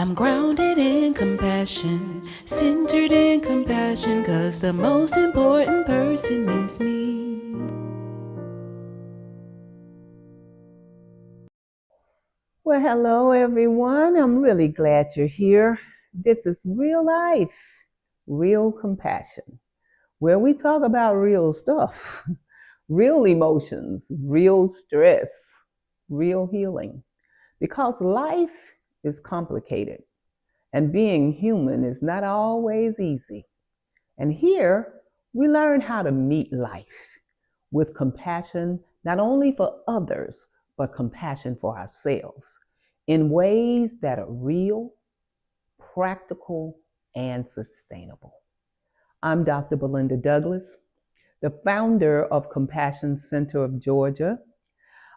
I'm grounded in compassion, centered in compassion, 'cause the most important person is me. Well, hello, everyone. I'm really glad you're here. This is real life, real compassion, where we talk about real stuff, real emotions, real stress, real healing. Because life is complicated and being human is not always easy. And here we learn how to meet life with compassion, not only for others, but compassion for ourselves in ways that are real, practical, and sustainable. I'm Dr. Belinda Douglas, the founder of Compassion Center of Georgia.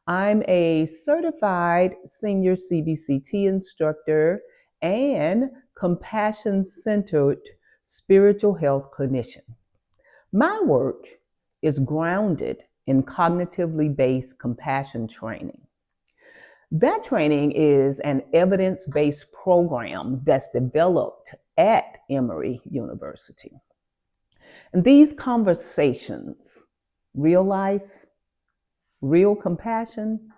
I'm a certified senior CBCT instructor and compassion centered spiritual health clinician. My work is grounded in cognitively based compassion training. That training is an evidence based program that's developed at Emory University. And these conversations, real life, real compassion,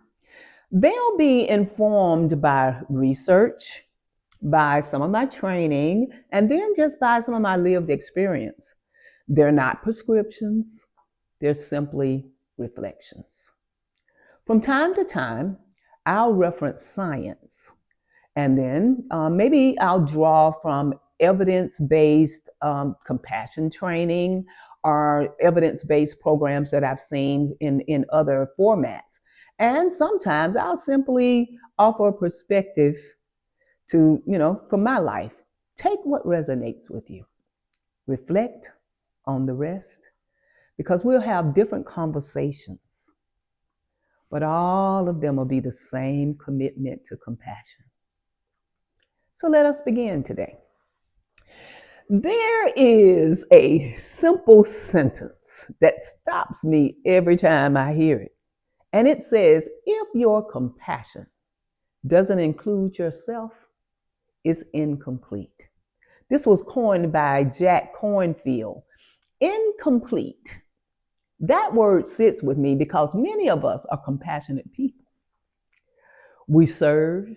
they'll be informed by research, by some of my training, and then just by some of my lived experience. They're not prescriptions, they're simply reflections. From time to time, I'll reference science, and then maybe I'll draw from evidence based compassion training or evidence based programs that I've seen in other formats. And sometimes I'll simply offer a perspective to, from my life. Take what resonates with you, reflect on the rest, because we'll have different conversations, but all of them will be the same commitment to compassion. So let us begin today. There is a simple sentence that stops me every time I hear it. And it says, if your compassion doesn't include yourself, it's incomplete. This was coined by Jack Kornfield. Incomplete. That word sits with me because many of us are compassionate people. We serve,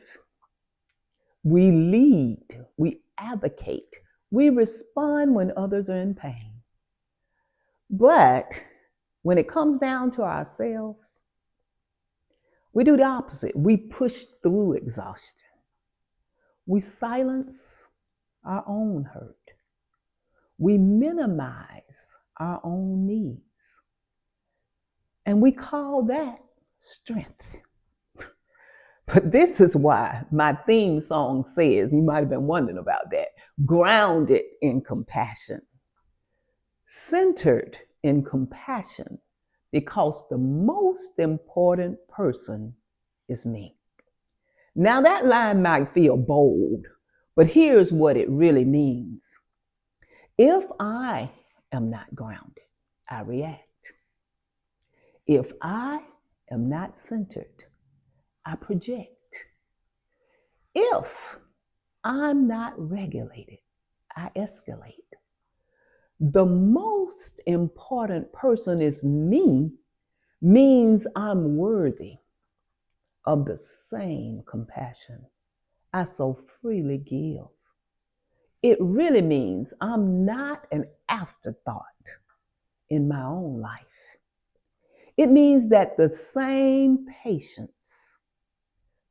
we lead, we advocate, we respond when others are in pain. But when it comes down to ourselves, we do the opposite. We push through exhaustion. We silence our own hurt. We minimize our own needs. And we call that strength. But this is why my theme song says, you might have been wondering about that, grounded in compassion, centered in compassion, because the most important person is me. Now that line might feel bold, but here's what it really means. If I am not grounded, I react. If I am not centered, I project. If I'm not regulated, I escalate. The most important person is me means I'm worthy of the same compassion I so freely give. It really means I'm not an afterthought in my own life. It means that the same patience,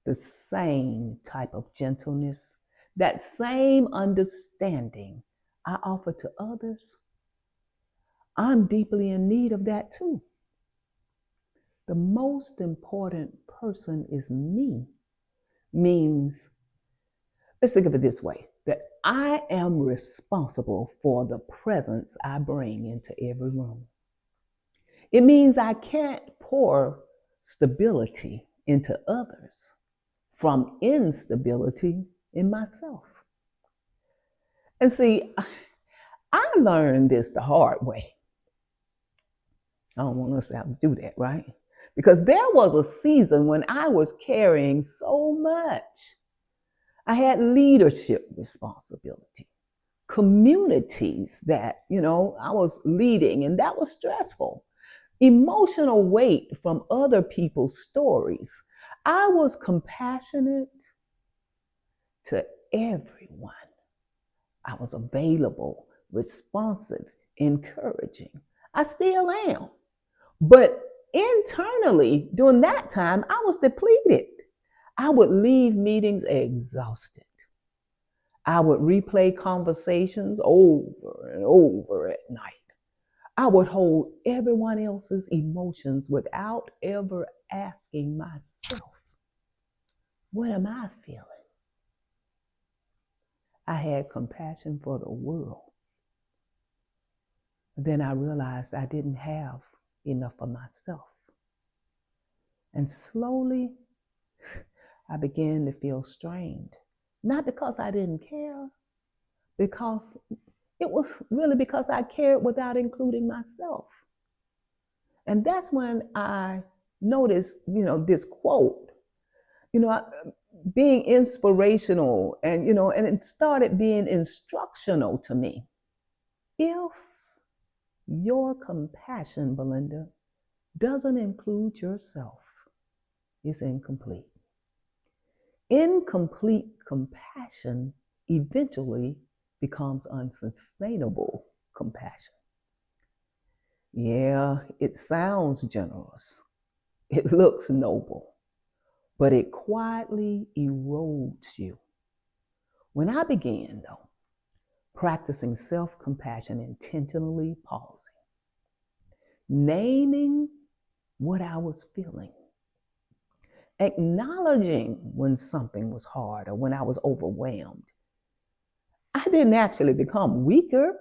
the same type of gentleness, that same understanding I offer to others, I'm deeply in need of that too. The most important person is me means, let's think of it this way, that I am responsible for the presence I bring into every room. It means I can't pour stability into others from instability in myself. And see, I learned this the hard way. I don't want us to have to do that, right? Because there was a season when I was carrying so much. I had leadership responsibility, communities that, I was leading, and that was stressful. Emotional weight from other people's stories. I was compassionate to everyone. I was available, responsive, encouraging. I still am. But internally, during that time, I was depleted. I would leave meetings exhausted. I would replay conversations over and over at night. I would hold everyone else's emotions without ever asking myself, what am I feeling? I had compassion for the world. Then I realized I didn't have enough for myself. And slowly, I began to feel strained. Not because I didn't care, because it was really because I cared without including myself. And that's when I noticed, this quote, being inspirational and it started being instructional to me. If your compassion, Belinda, doesn't include yourself, it's incomplete. Incomplete compassion eventually becomes unsustainable compassion. Yeah, it sounds generous. It looks noble, but it quietly erodes you. When I began, though, practicing self-compassion, intentionally pausing, naming what I was feeling, acknowledging when something was hard or when I was overwhelmed, I didn't actually become weaker,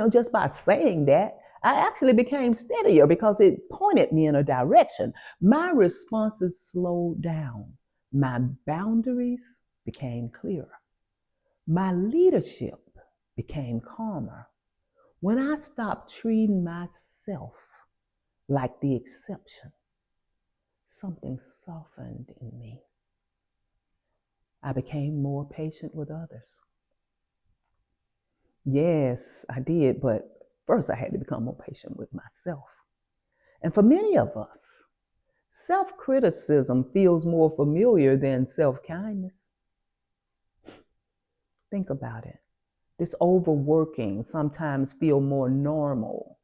just by saying that. I actually became steadier because it pointed me in a direction. My responses slowed down. My boundaries became clearer. My leadership became calmer. When I stopped treating myself like the exception, something softened in me. I became more patient with others. Yes, I did, but first I had to become more patient with myself. And for many of us, self-criticism feels more familiar than self-kindness. Think about it. This overworking sometimes feels more normal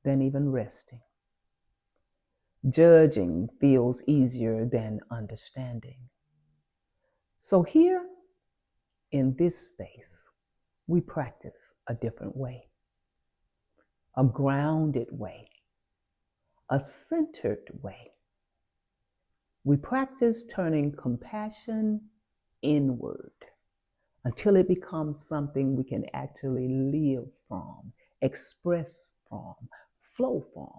than even resting. Judging feels easier than understanding. So here in this space, we practice a different way, a grounded way, a centered way. We practice turning compassion inward until it becomes something we can actually live from, express from, flow from.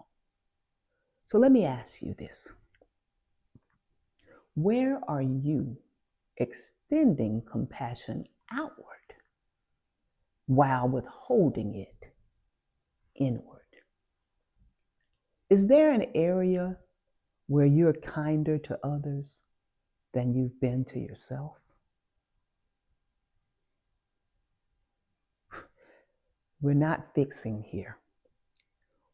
So let me ask you this. Where are you extending compassion outward while withholding it inward? Is there an area where you're kinder to others than you've been to yourself? We're not fixing here.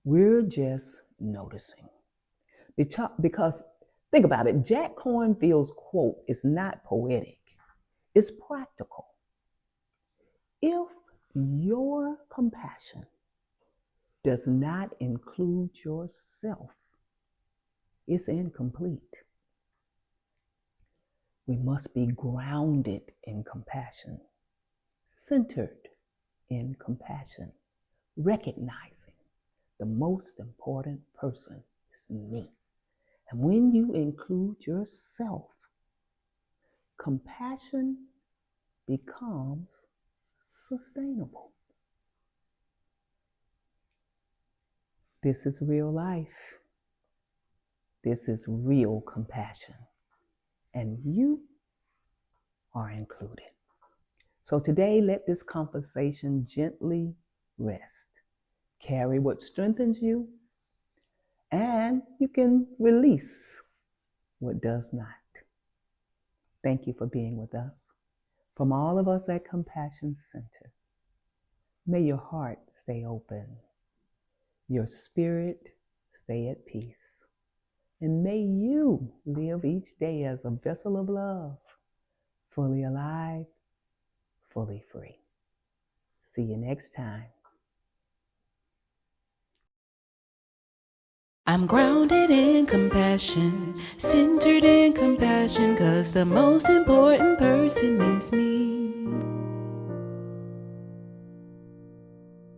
We're just noticing. Because think about it, Jack Kornfield's quote is not poetic, it's practical. If your compassion does not include yourself, it's incomplete. We must be grounded in compassion, centered in compassion, recognizing the most important person is me. And when you include yourself, compassion becomes sustainable. This is real life. This is real compassion. And you are included. So today, let this conversation gently rest. Carry what strengthens you, and you can release what does not. Thank you for being with us. From all of us at Compassion Center, may your heart stay open, your spirit stay at peace, and may you live each day as a vessel of love, fully alive, fully free. See you next time. I'm grounded in compassion, centered in compassion, 'cause the most important person is me.